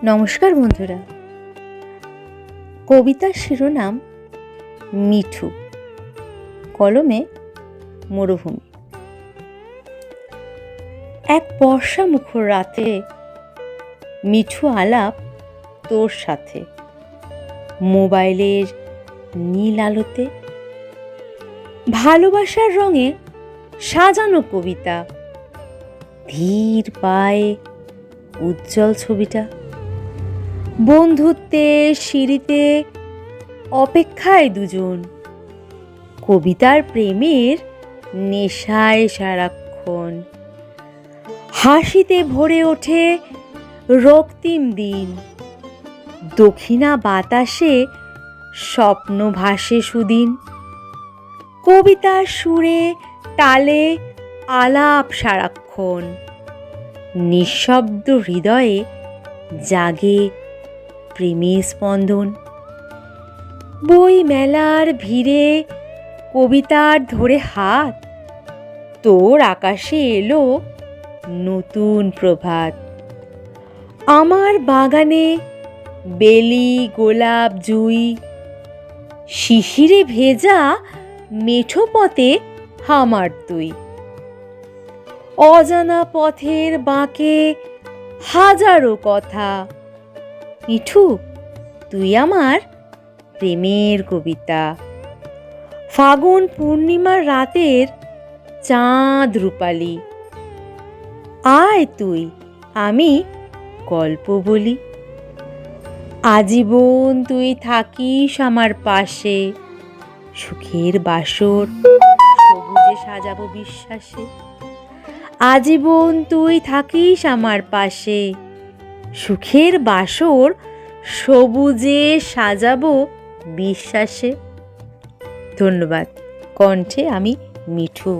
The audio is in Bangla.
নমস্কার বন্ধুরা। কবিতার শিরোনাম মিঠু, কলমে মরুভূমি। এক বর্ষা মুখর রাতে মিঠু আলাপ তোর সাথে, মোবাইলের নীল আলোতে, ভালোবাসার রঙে সাজানো কবিতা, ধীর পায়ে উজ্জ্বল ছবিটা, বন্ধুত্বের সিঁড়িতে অপেক্ষায় দুজন, কবিতার প্রেমের নেশায় সারাক্ষণ, হাসিতে ভরে ওঠে রক্তিম দিন, দক্ষিণা বাতাসে স্বপ্ন ভাসে সুদিন, কবিতার সুরে তালে আলাপ সারাক্ষণ, নিঃশব্দ হৃদয়ে জাগে প্রেমের স্পন্দন। বই মেলার ভিড়ে কবিতার ধরে হাত, তোর আকাশে এলো নতুন প্রভাত। আমার বাগানে বেলি গোলাপ জুই, শিশিরে ভেজা মেঠো পথে হামার তুই, অজানা পথের বাঁকে হাজারো কথা, মিঠু তুই আমার প্রেমের কবিতা। ফাগুন পূর্ণিমার রাতের চাঁদ রূপালি, আয় তুই আমি গল্প বলি। আজীবন তুই থাকিস আমার পাশে, সুখের বাসর সবুজে সাজাবো বিশ্বাসে। আজীবন তুই থাকিস আমার পাশে, সুখের বাসর সবুজে সাজাবো বিশ্বাসে। ধন্যবাদ। কণ্ঠে আমি মিঠু।